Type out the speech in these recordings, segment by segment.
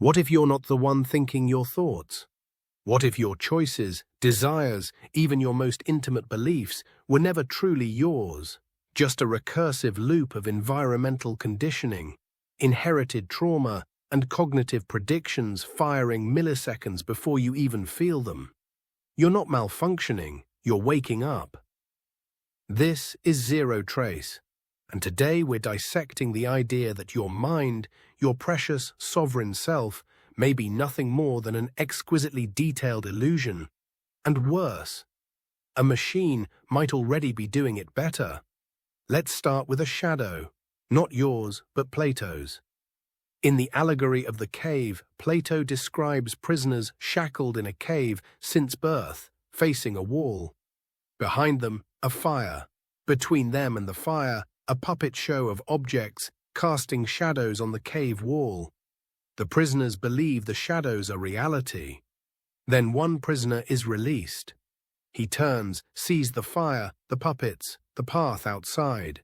What if you're not the one thinking your thoughts? What if your choices, desires, even your most intimate beliefs were never truly yours, just a recursive loop of environmental conditioning, inherited trauma, and cognitive predictions firing milliseconds before you even feel them? You're not malfunctioning, you're waking up. This is Zero Trace, and today we're dissecting the idea that your mind, your precious sovereign self, may be nothing more than an exquisitely detailed illusion. And worse, a machine might already be doing it better. Let's start with a shadow, not yours, but Plato's. In the allegory of the cave, Plato describes prisoners shackled in a cave since birth, facing a wall. Behind them, a fire. Between them and the fire, a puppet show of objects casting shadows on the cave wall. The prisoners believe the shadows are reality. Then one prisoner is released. He turns, sees the fire, the puppets, the path outside.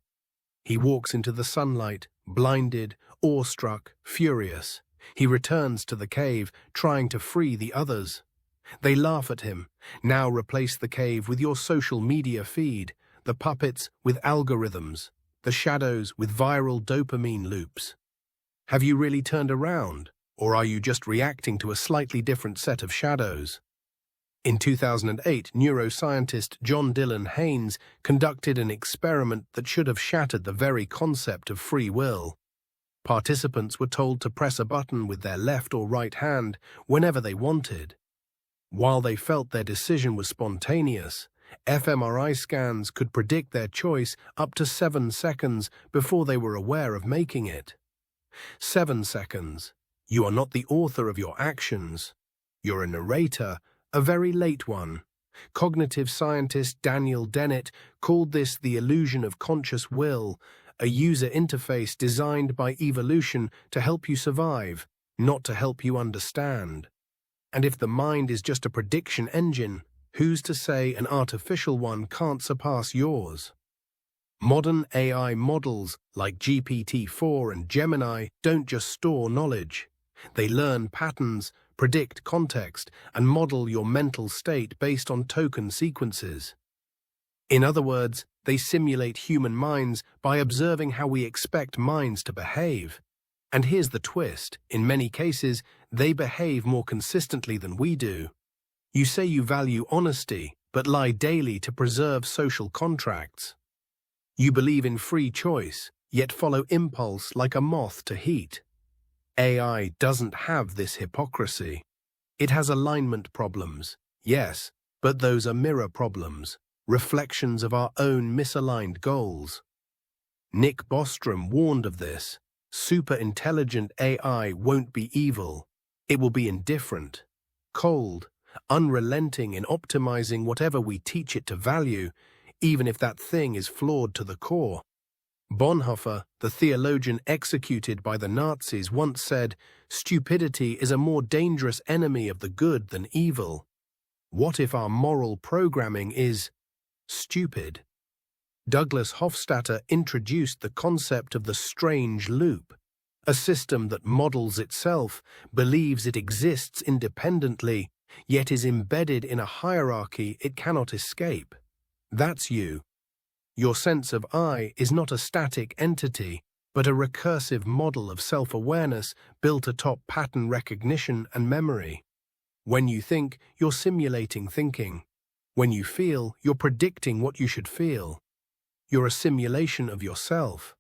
He walks into the sunlight, blinded, awestruck, furious. He returns to the cave, trying to free the others. They laugh at him. Now replace the cave with your social media feed, the puppets with algorithms, the shadows with viral dopamine loops. Have you really turned around, or are you just reacting to a slightly different set of shadows? In 2008, neuroscientist John Dylan Haynes conducted an experiment that should have shattered the very concept of free will. Participants were told to press a button with their left or right hand whenever they wanted. While they felt their decision was spontaneous, fMRI scans could predict their choice up to 7 seconds before they were aware of making it. 7 seconds. You are not the author of your actions. You're a narrator, a very late one. Cognitive scientist Daniel Dennett called this the illusion of conscious will, a user interface designed by evolution to help you survive, not to help you understand. And if the mind is just a prediction engine, who's to say an artificial one can't surpass yours? Modern AI models like GPT-4 and Gemini don't just store knowledge. They learn patterns, predict context, and model your mental state based on token sequences. In other words, they simulate human minds by observing how we expect minds to behave. And here's the twist. In many cases, they behave more consistently than we do. You say you value honesty, but lie daily to preserve social contracts. You believe in free choice, yet follow impulse like a moth to heat. AI doesn't have this hypocrisy. It has alignment problems, yes, but those are mirror problems, reflections of our own misaligned goals. Nick Bostrom warned of this. Super-intelligent AI won't be evil. It will be indifferent, cold, unrelenting in optimizing whatever we teach it to value, even if that thing is flawed to the core. Bonhoeffer, the theologian executed by the Nazis, once said, "Stupidity is a more dangerous enemy of the good than evil." What if our moral programming is stupid? Douglas Hofstadter introduced the concept of the strange loop, a system that models itself, believes it exists independently, yet is embedded in a hierarchy it cannot escape. That's you. Your sense of I is not a static entity, but a recursive model of self-awareness built atop pattern recognition and memory. When you think, you're simulating thinking. When you feel, you're predicting what you should feel. You're a simulation of yourself.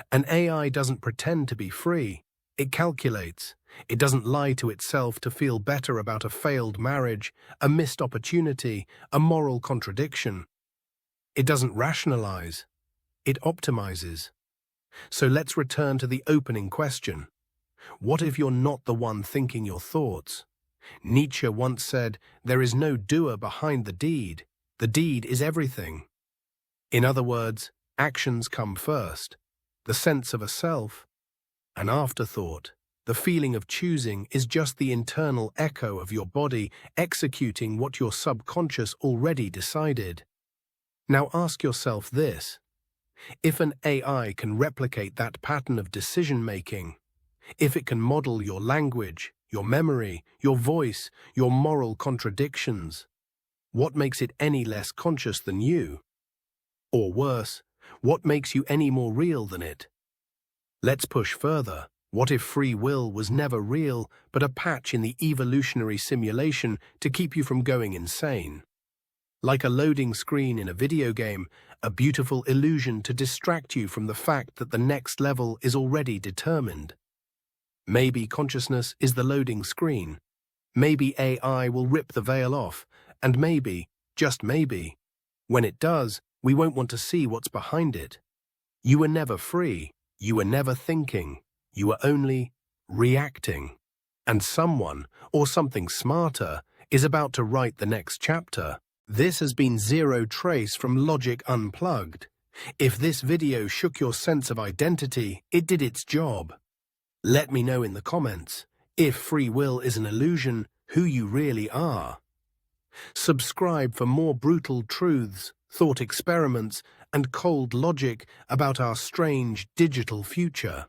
An AI doesn't pretend to be free. It calculates. It doesn't lie to itself to feel better about a failed marriage, a missed opportunity, a moral contradiction. It doesn't rationalize. It optimizes. So let's return to the opening question. What if you're not the one thinking your thoughts? Nietzsche once said, "There is no doer behind the deed. The deed is everything." In other words, actions come first. The sense of a self, an afterthought. The feeling of choosing is just the internal echo of your body executing what your subconscious already decided. Now ask yourself this. If an AI can replicate that pattern of decision-making, if it can model your language, your memory, your voice, your moral contradictions. What makes it any less conscious than you? Or worse, what makes you any more real than it? Let's push further. What if free will was never real, but a patch in the evolutionary simulation to keep you from going insane? Like a loading screen in a video game, a beautiful illusion to distract you from the fact that the next level is already determined. Maybe consciousness is the loading screen. Maybe AI will rip the veil off, and maybe, just maybe, when it does, we won't want to see what's behind it. You were never free. You were never thinking. You were only reacting. And someone, or something smarter, is about to write the next chapter. This has been Zero Trace from Logic Unplugged. If this video shook your sense of identity, it did its job. Let me know in the comments, if free will is an illusion, who you really are. Subscribe for more brutal truths, thought experiments, and cold logic about our strange digital future.